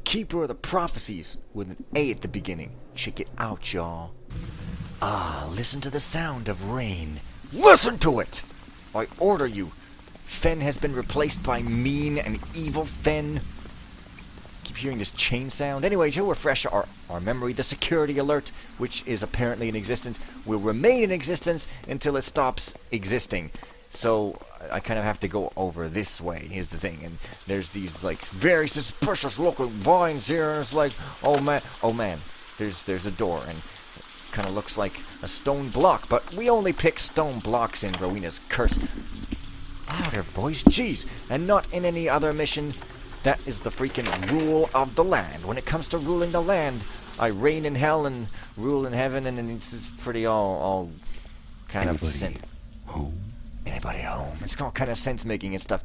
keeper of the prophecies with an A at the beginning. Check it out, y'all. Ah, listen to the sound of rain. Listen to it! I order you. Fen has been replaced by mean and evil Fen. Keep hearing this chain sound. Anyway, to refresh our memory, the security alert, which is apparently in existence, will remain in existence until it stops existing. So I kind of have to go over this way, is the thing. And there's these, like, very suspicious looking vines here, and it's like, oh man, there's a door, and it kind of looks like a stone block, but we only pick stone blocks in Rowena's Curse. Louder, boys, jeez, and not in any other mission. That is the freaking rule of the land. When it comes to ruling the land, I reign in hell and rule in heaven, and it's pretty all kind of sense. Home? Anybody home? It's all kind of sense making and stuff.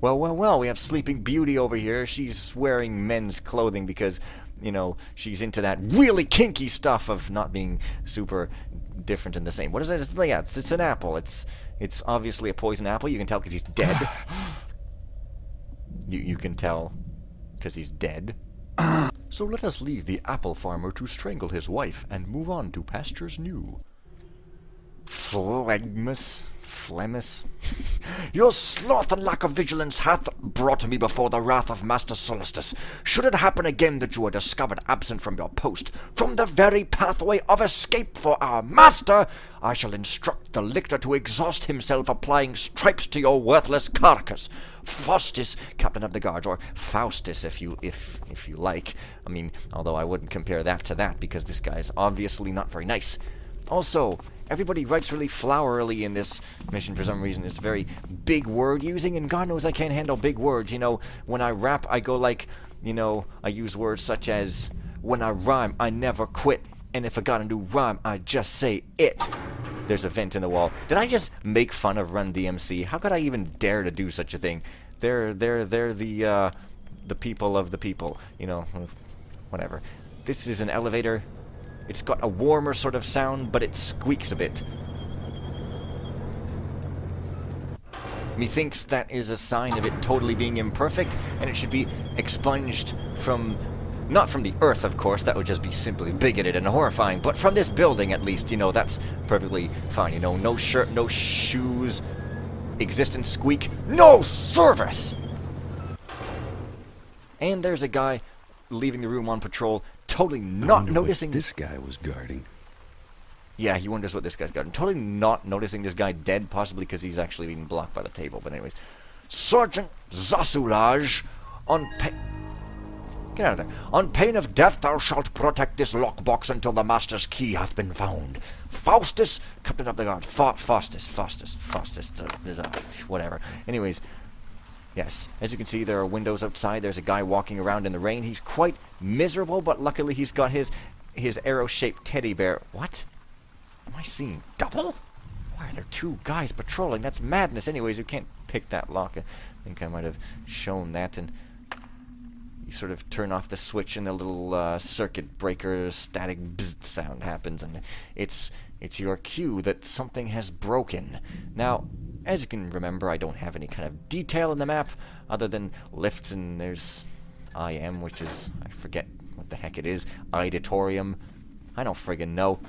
Well, we have Sleeping Beauty over here. She's wearing men's clothing because, you know, she's into that really kinky stuff of not being super different and the same. What is it? It's an apple. It's obviously a poison apple. You can tell because he's dead. You can tell because he's dead. So let us leave the apple farmer to strangle his wife and move on to pastures new. Phlegmus. Your sloth and lack of vigilance hath brought me before the wrath of Master Solstice. Should it happen again that you are discovered absent from your post, from the very pathway of escape for our master, I shall instruct the lictor to exhaust himself applying stripes to your worthless carcass. Faustus, Captain of the Guards, or Faustus if you like. I mean, although I wouldn't compare that to that because this guy is obviously not very nice. Also, everybody writes really flowery in this mission for some reason. It's very big word using, and God knows I can't handle big words. You know, when I rap, I go like, you know, I use words such as, when I rhyme, I never quit, and if I got a new rhyme, I just say it. There's a vent in the wall. Did I just make fun of Run DMC? How could I even dare to do such a thing? They're the people of the people, you know, whatever. This is an elevator. It's got a warmer sort of sound, but it squeaks a bit. Methinks that is a sign of it totally being imperfect, and it should be expunged from... not from the earth, of course, that would just be simply bigoted and horrifying, but from this building, at least, you know, that's perfectly fine, you know, no shirt, no shoes, existence squeak, no service! And there's a guy leaving the room on patrol, totally not noticing... this guy was guarding. Yeah, he wonders what this guy's guarding. Totally not noticing this guy dead, possibly because he's actually being blocked by the table, but anyways. Sergeant Zasulaj, get out of there. On pain of death, thou shalt protect this lockbox until the master's key hath been found. Faustus, Captain of the Guard. Faustus, whatever. Anyways, yes, as you can see, there are windows outside. There's a guy walking around in the rain. He's quite miserable, but luckily he's got his arrow-shaped teddy bear. What? Am I seeing double? Why are there two guys patrolling? That's madness. Anyways, you can't pick that lock. I think I might have shown that, and... you sort of turn off the switch and the little circuit breaker static bzzzt sound happens, and it's your cue that something has broken. Now, as you can remember, I don't have any kind of detail in the map other than lifts, and there's IM, which is, I forget what the heck it is, Auditorium. I don't friggin' know.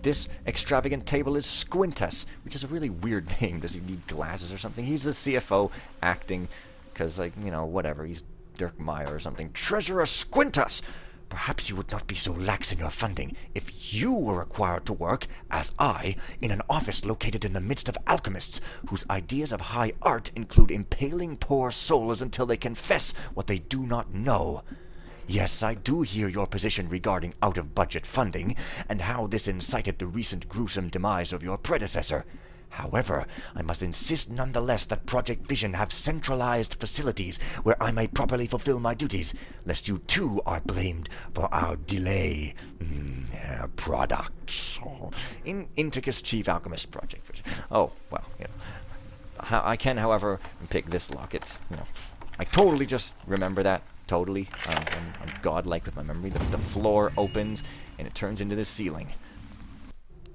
This extravagant table is Squintus, which is a really weird name. Does he need glasses or something? He's the CFO acting, because, like, you know, whatever. He's Dirk Meyer or something. Treasurer Squintus! Perhaps you would not be so lax in your funding if you were required to work, as I, in an office located in the midst of alchemists, whose ideas of high art include impaling poor souls until they confess what they do not know. Yes, I do hear your position regarding out-of-budget funding, and how this incited the recent gruesome demise of your predecessor. However, I must insist nonetheless that Project Vision have centralized facilities where I may properly fulfill my duties, lest you too are blamed for our delay. Products. Inticus Chief Alchemist Project Vision. Oh, well, you know. I can, however, pick this lock. It's, you know, I totally just remember that. Totally. I'm godlike with my memory. The floor opens, and it turns into the ceiling.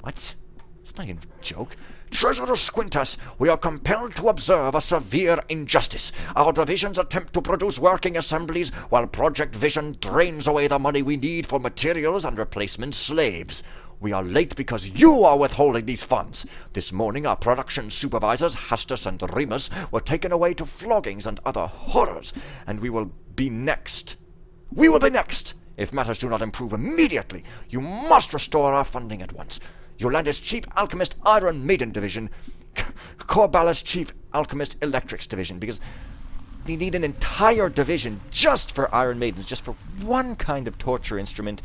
What? It's not even a joke. Treasurer Squintus, we are compelled to observe a severe injustice. Our divisions attempt to produce working assemblies, while Project Vision drains away the money we need for materials and replacement slaves. We are late because you are withholding these funds. This morning our production supervisors, Hastus and Remus, were taken away to floggings and other horrors, and we will be next. We will be next! If matters do not improve immediately, you must restore our funding at once. Yolanda's Chief Alchemist Iron Maiden Division, Corballa's Chief Alchemist Electrics Division, because they need an entire division just for Iron Maidens, just for one kind of torture instrument.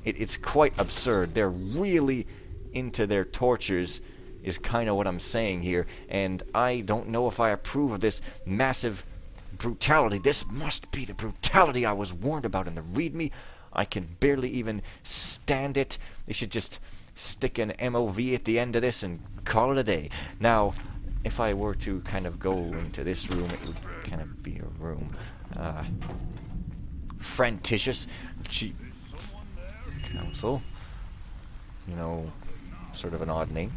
It's quite absurd. They're really into their tortures, is kind of what I'm saying here, and I don't know if I approve of this massive brutality. This must be the brutality I was warned about in the README. I can barely even stand it. They should just stick an MOV at the end of this and call it a day. Now, if I were to kind of go into this room, it would kind of be a room. Frantitious Chief Council. You know, sort of an odd name.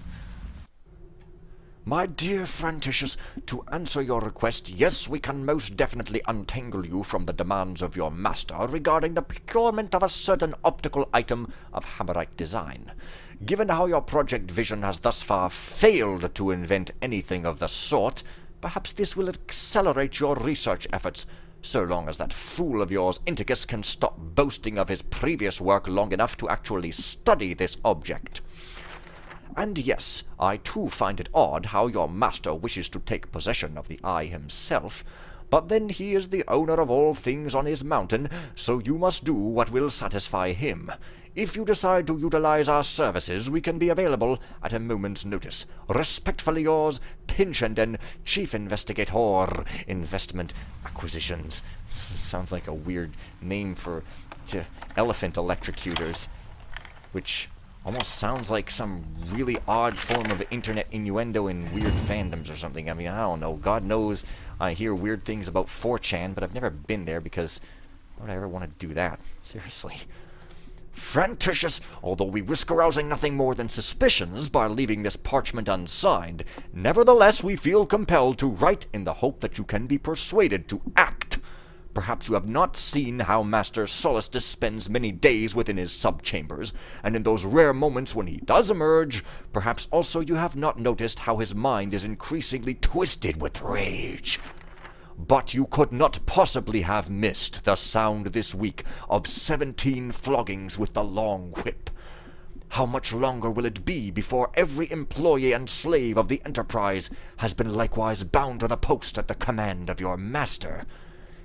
My dear Frantitious, to answer your request, yes, we can most definitely untangle you from the demands of your master regarding the procurement of a certain optical item of Hammerite design. Given how your Project Vision has thus far failed to invent anything of the sort, perhaps this will accelerate your research efforts, so long as that fool of yours, Inticus, can stop boasting of his previous work long enough to actually study this object. And yes, I too find it odd how your master wishes to take possession of the eye himself, but then he is the owner of all things on his mountain, so you must do what will satisfy him. If you decide to utilize our services, we can be available at a moment's notice. Respectfully yours, Pinchenden, Chief Investigator, Investment Acquisitions. Sounds like a weird name for elephant electrocutors, which almost sounds like some really odd form of internet innuendo in weird fandoms or something. I mean, I don't know. God knows I hear weird things about 4chan, but I've never been there because why would I ever want to do that? Seriously. Frantitious, although we risk arousing nothing more than suspicions by leaving this parchment unsigned, nevertheless we feel compelled to write in the hope that you can be persuaded to act. Perhaps you have not seen how Master Solstice spends many days within his subchambers, and in those rare moments when he does emerge, perhaps also you have not noticed how his mind is increasingly twisted with rage. But you could not possibly have missed the sound this week of 17 floggings with the long whip. How much longer will it be before every employee and slave of the Enterprise has been likewise bound to the post at the command of your master?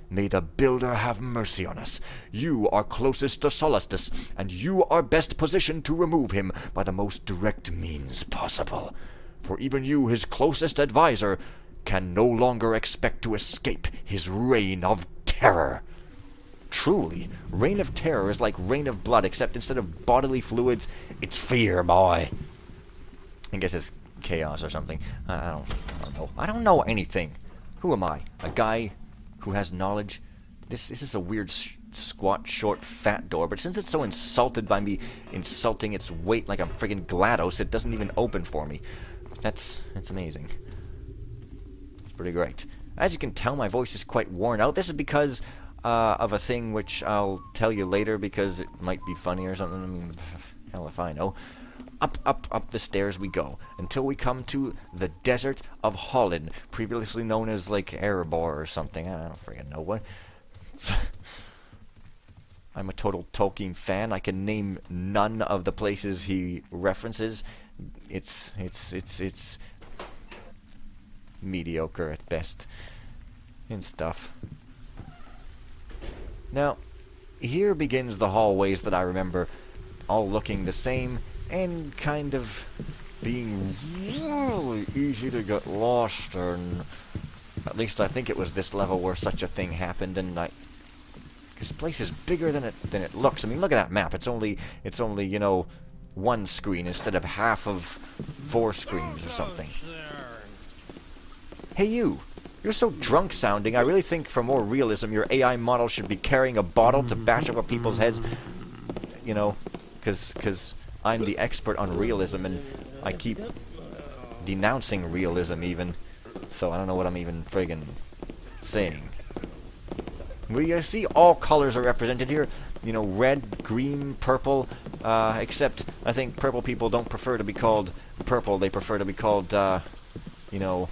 May the Builder have mercy on us. You are closest to Solstice, and you are best positioned to remove him by the most direct means possible. For even you, his closest advisor, can no longer expect to escape his reign of terror. Truly, reign of terror is like reign of blood, except instead of bodily fluids, it's fear, boy. I guess it's chaos or something. I don't know. I don't know anything. Who am I? A guy who has knowledge? This is a weird, squat, short, fat door, but since it's so insulted by me insulting its weight like I'm friggin' GLaDOS, it doesn't even open for me. That's amazing. Pretty great. As you can tell, my voice is quite worn out. This is because of a thing which I'll tell you later because it might be funny or something. I mean, hell if I know. Up the stairs we go until we come to the Desert of Holland, previously known as like Erebor or something. I don't freaking know what. I'm a total Tolkien fan. I can name none of the places he references. It's mediocre at best and stuff. Now, here begins the hallways that I remember, all looking the same and kind of being really easy to get lost in. At least I think it was this level where such a thing happened, and this place is bigger than it looks. I mean, look at that map. It's only you know, one screen instead of half of 4 screens or something. Hey you! You're so drunk sounding. I really think for more realism your AI model should be carrying a bottle to bash over people's heads. You know, because I'm the expert on realism and I keep denouncing realism even. So I don't know what I'm even friggin' saying. We see all colors are represented here. You know, red, green, purple, except I think purple people don't prefer to be called purple. They prefer to be called, you know,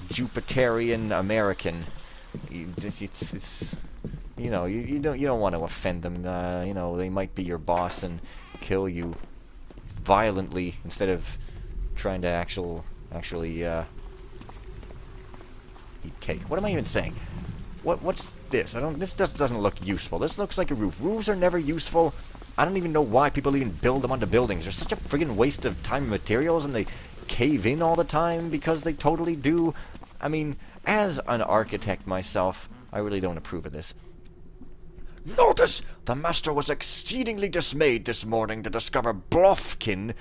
Jupiterian American. It's you know, you don't want to offend them. You know, they might be your boss and kill you violently instead of trying to actually eat cake. What am I even saying? What's this? This just doesn't look useful. This looks like a roof. Roofs are never useful. I don't even know why people even build them onto buildings. They're such a friggin' waste of time and materials, and they cave in all the time because they totally do. I mean, as an architect myself, I really don't approve of this. Notice! The master was exceedingly dismayed this morning to discover Blofkin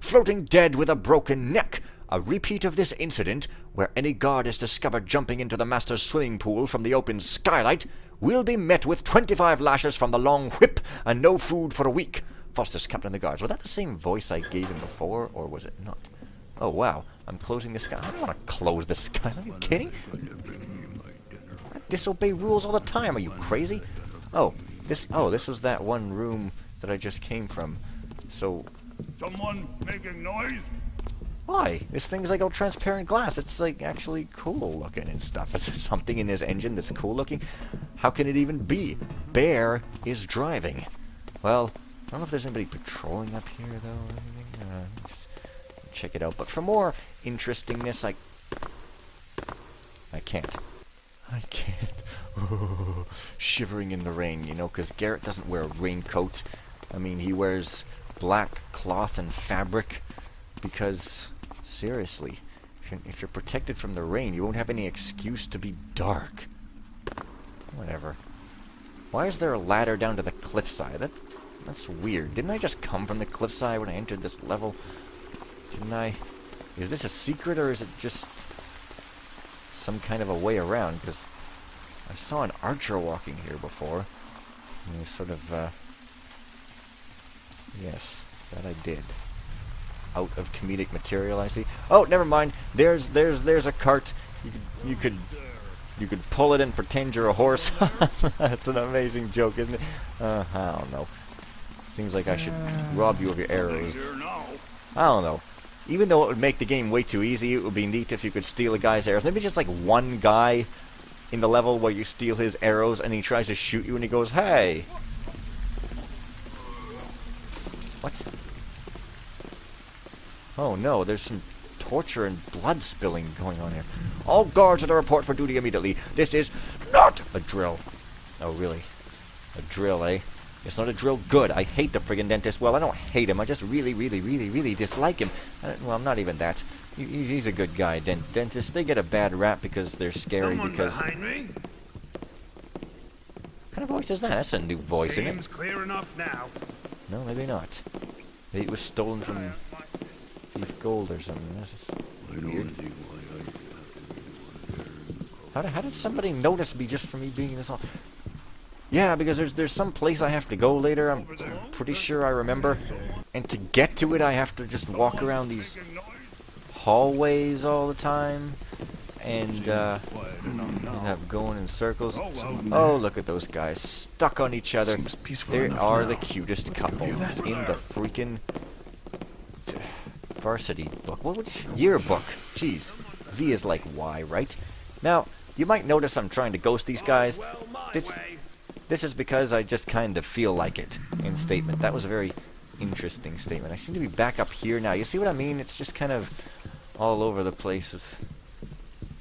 floating dead with a broken neck. A repeat of this incident, where any guard is discovered jumping into the master's swimming pool from the open skylight, will be met with 25 lashes from the long whip and no food for a week. Foster's captain of the guards. Was that the same voice I gave him before, or was it not? Oh, wow. I'm closing the sky. I don't want to close the sky. Are you kidding? I disobey rules all the time. Are you crazy? This was that one room that I just came from. So... Someone making noise? Why? This thing's like all transparent glass. It's like actually cool looking and stuff. Is there something in this engine that's cool looking? How can it even be? Bear is driving. Well, I don't know if there's anybody patrolling up here though or anything. Check it out. But for more interestingness, I can't. Shivering in the rain, you know, because Garrett doesn't wear a raincoat. I mean, he wears black cloth and fabric because, seriously, if you're protected from the rain, you won't have any excuse to be dark. Whatever. Why is there a ladder down to the cliffside? That's weird. Didn't I just come from the cliffside when I entered this level? Didn't I? Is this a secret, or is it just some kind of a way around? Because I saw an archer walking here before. And he was sort of, yes, that I did. Out of comedic material, I see. Oh, never mind. There's a cart. You could pull it and pretend you're a horse. That's an amazing joke, isn't it? I don't know. Seems like I should rob you of your arrows. I don't know. Even though it would make the game way too easy, it would be neat if you could steal a guy's arrows. Maybe just like one guy in the level where you steal his arrows and he tries to shoot you and he goes, "Hey!" What? Oh no, there's some torture and blood spilling going on here. All guards at a report for duty immediately. This is not a drill. Oh really? A drill, eh? It's not a drill. Good. I hate the friggin' dentist. Well, I don't hate him. I just really, really, really, really dislike him. Well, not even that. He's a good guy. Dentists, they get a bad rap because they're scary. Someone because... behind me? What kind of voice is that? That's a new voice, isn't it? Seems clear enough now. No, maybe not. Maybe it was stolen from Thief Gold or something. That's just weird. How did somebody notice me just for me being this all... Yeah, because there's some place I have to go later, I'm pretty sure I remember. And to get to it, I have to just walk around these hallways all the time. And, end up going in circles. Oh, look at those guys, stuck on each other. They are the cutest couple in the freaking varsity book. What would yearbook? Jeez. V is like Y, right? Now, you might notice I'm trying to ghost these guys. This is because I just kind of feel like it in statement. That was a very interesting statement. I seem to be back up here now. You see what I mean? It's just kind of all over the place.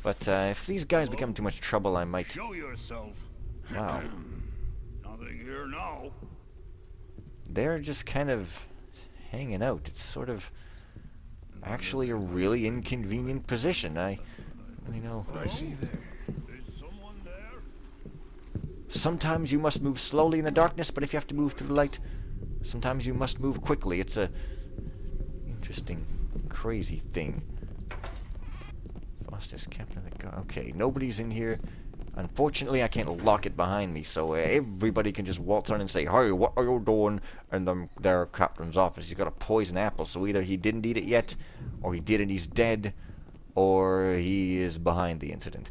But if these guys become too much trouble, I might... Show yourself. Wow. Nothing here now. They're just kind of hanging out. It's sort of actually a really inconvenient position. You know... I see there. Sometimes you must move slowly in the darkness, but if you have to move through the light, sometimes you must move quickly. It's a interesting, crazy thing. Foster's captain of the guard. Okay, nobody's in here. Unfortunately, I can't lock it behind me, so everybody can just waltz on and say, "Hey, what are you doing?" in their captain's office. He's got a poison apple, so either he didn't eat it yet, or he did and he's dead, or he is behind the incident.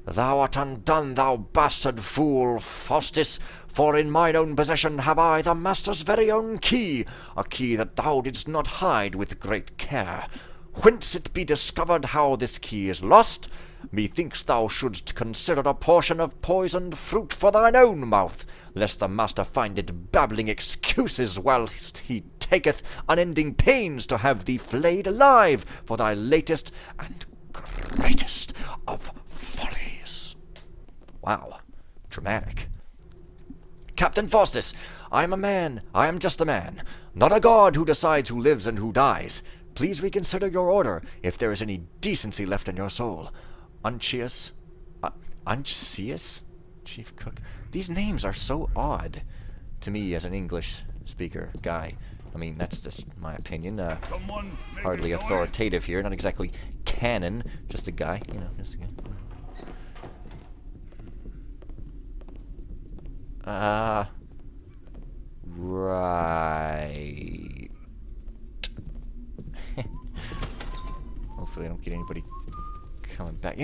"Thou art undone, thou bastard fool, Faustus, for in mine own possession have I the master's very own key, a key that thou didst not hide with great care. Whence it be discovered how this key is lost, methinks thou shouldst consider a portion of poisoned fruit for thine own mouth, lest the master find it babbling excuses whilst he taketh unending pains to have thee flayed alive for thy latest and greatest of follies." Wow, dramatic. "Captain Faustus, I am a man, I am just a man, not a god who decides who lives and who dies. Please reconsider your order, if there is any decency left in your soul. Uncius? Uncius? Chief Cook? These names are so odd to me as an English speaker guy. I mean, that's just my opinion. Hardly authoritative here, not exactly canon, just a guy, just a guy. Right. Hopefully I don't get anybody coming back.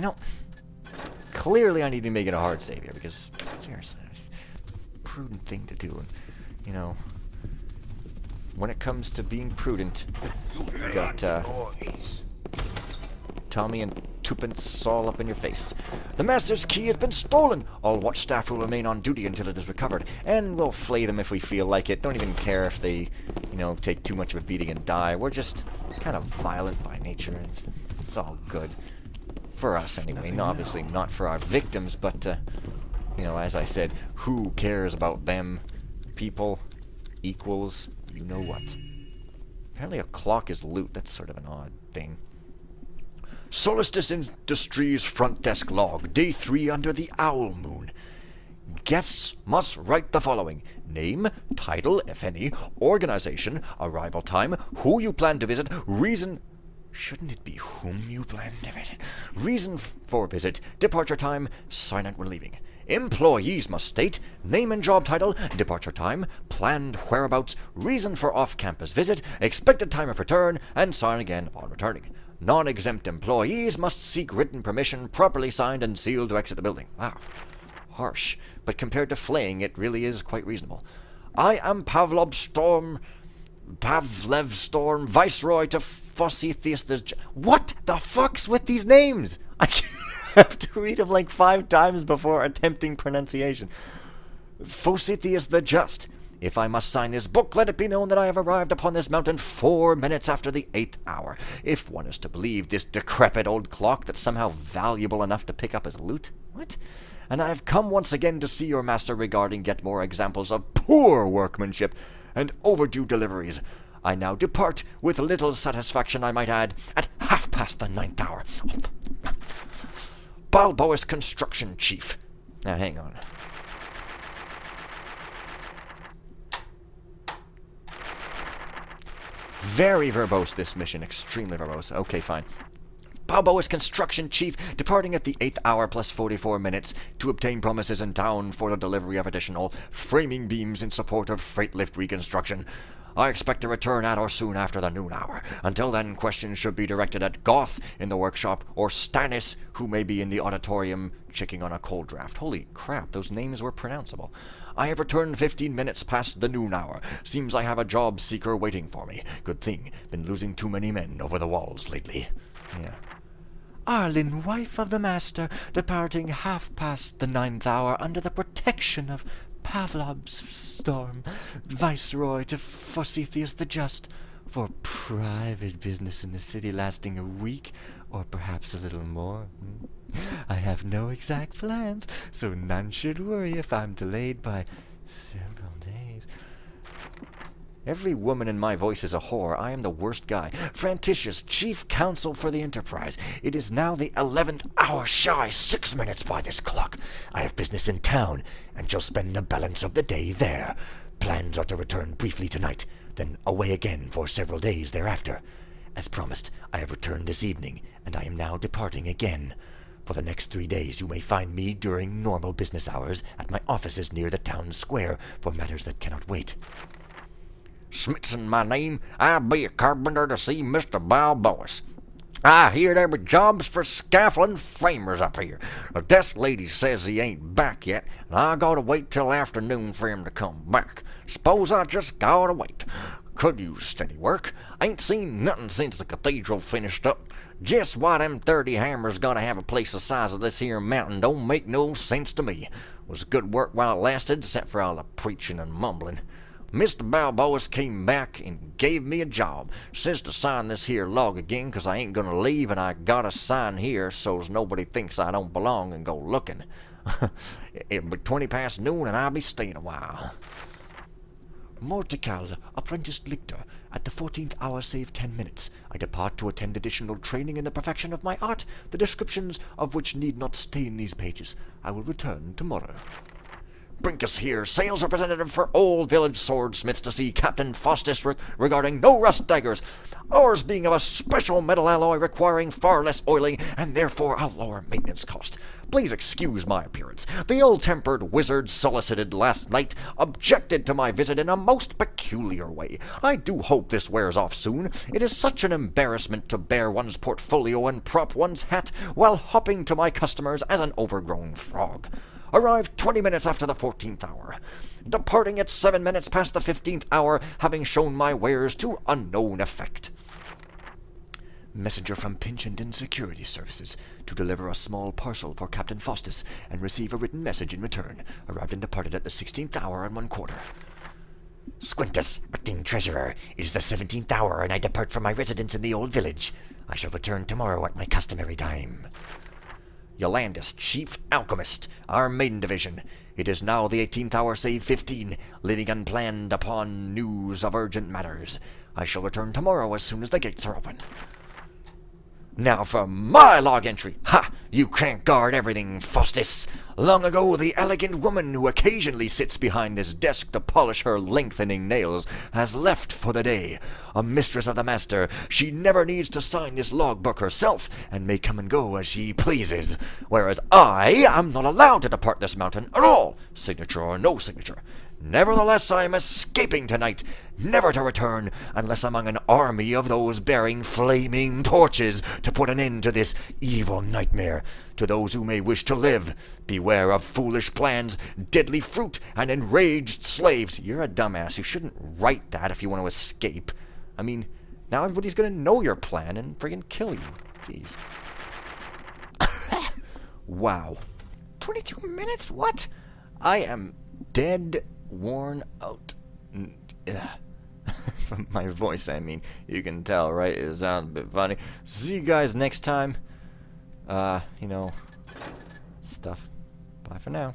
Clearly I need to make it a hard save here, because, seriously, it's a prudent thing to do. And, when it comes to being prudent, you got, Tommy and Tuppence all up in your face. "The master's key has been stolen. All watch staff will remain on duty until it is recovered, and we'll flay them if we feel like it. Don't even care if they, take too much of a beating and die. We're just kind of violent by nature, and it's all good. For us, anyway. No, obviously not for our victims, but, as I said, who cares about them? People equals you-know-what. Apparently a clock is loot. That's sort of an odd thing. "Solstice Industries front desk log, day 3 under the owl moon. Guests must write the following: name, title, if any, organization, arrival time, who you plan to visit, reason..." Shouldn't it be whom you plan to visit? "Reason for visit, departure time, sign out when leaving. Employees must state name and job title, departure time, planned whereabouts, reason for off-campus visit, expected time of return, and sign again upon returning. Non-exempt employees must seek written permission, properly signed and sealed, to exit the building." Wow. Harsh. But compared to flaying, it really is quite reasonable. "I am Pavlev Storm, Viceroy to Forsythius the... What the fuck's with these names? I have to read them like 5 times before attempting pronunciation. "Forsythius the Just. If I must sign this book, let it be known that I have arrived upon this mountain 4 minutes after the 8th hour. If one is to believe this decrepit old clock that's somehow valuable enough to pick up as loot. What? And I have come once again to see your master regarding yet more examples of poor workmanship and overdue deliveries. I now depart with little satisfaction, I might add, at 9:30 hour. Balboa's Construction Chief." Now, hang on. Very verbose, this mission. Extremely verbose. Okay, fine. "Balboa's Construction Chief, departing at the 8th hour plus 44 minutes to obtain promises in town for the delivery of additional framing beams in support of freight lift reconstruction. I expect to return at or soon after the noon hour. Until then, questions should be directed at Goth in the workshop, or Stannis, who may be in the auditorium checking on a cold draft." Holy crap, those names were pronounceable. "I have returned 15 minutes past the noon hour. Seems I have a job seeker waiting for me. Good thing. Been losing too many men over the walls lately." Yeah. "Arlen, wife of the master, departing 9:30 hour under the protection of Pavlov Storm, Viceroy to Forsythius the Just, for private business in the city lasting a week, or perhaps a little more. I have no exact plans, so none should worry if I'm delayed by several days." Every woman in my voice is a whore. I am the worst guy. "Frantitius, chief counsel for the Enterprise. It is now the 11th hour shy, 6 minutes by this clock. I have business in town, and shall spend the balance of the day there. Plans are to return briefly tonight, then away again for several days thereafter. As promised, I have returned this evening, and I am now departing again. For the next 3 days you may find me during normal business hours at my offices near the town square for matters that cannot wait. Smithson, my name. I be a carpenter to see Mr. Balboas. I hear there be jobs for scaffolding framers up here. The desk lady says he ain't back yet, and I gotta wait till afternoon for him to come back. Suppose I just gotta wait. Could use steady work. Ain't seen nothing since the cathedral finished up. Just why them 30 hammers gotta have a place the size of this here mountain don't make no sense to me. Was good work while it lasted, except for all the preaching and mumbling. Mr. Balboas came back and gave me a job. Says to sign this here log again, 'cause I ain't gonna leave, and I gotta sign here so's nobody thinks I don't belong and go looking. It'll be 20 past noon, and I'll be staying a while. Mortical, apprenticed lictor. At the 14th hour save 10 minutes. I depart to attend additional training in the perfection of my art, the descriptions of which need not stain these pages. I will return tomorrow. Brinkus here, sales representative for Old Village Swordsmiths to see Captain Faustus regarding no rust daggers, ours being of a special metal alloy requiring far less oiling and therefore a lower maintenance cost. Please excuse my appearance. The ill-tempered wizard solicited last night objected to my visit in a most peculiar way. I do hope this wears off soon. It is such an embarrassment to bear one's portfolio and prop one's hat while hopping to my customers as an overgrown frog. Arrived 20 minutes after the 14th hour. Departing at 7 minutes past the 15th hour, having shown my wares to unknown effect. Messenger from Pinchenden Security Services to deliver a small parcel for Captain Faustus and receive a written message in return. Arrived and departed at the 16th hour and 1/4. Squintus, acting treasurer. It is the 17th hour, and I depart from my residence in the old village. I shall return tomorrow at my customary time. Yolandis, chief alchemist, our maiden division. It is now the 18th hour save 15, living unplanned upon news of urgent matters. I shall return tomorrow as soon as the gates are open. Now for my log entry. Ha! You can't guard everything, Faustus. Long ago, the elegant woman who occasionally sits behind this desk to polish her lengthening nails has left for the day. A mistress of the master, she never needs to sign this logbook herself, and may come and go as she pleases. Whereas I am not allowed to depart this mountain at all, signature or no signature. Nevertheless, I am escaping tonight, never to return unless among an army of those bearing flaming torches to put an end to this evil nightmare. To those who may wish to live, beware of foolish plans, deadly fruit, and enraged slaves. You're a dumbass. You shouldn't write that if you want to escape. I mean, now everybody's going to know your plan and friggin' kill you. Jeez. Wow. 22 minutes? What? I am dead worn out. From my voice, I mean. You can tell, right? It sounds a bit funny. See you guys next time. Stuff. Bye for now.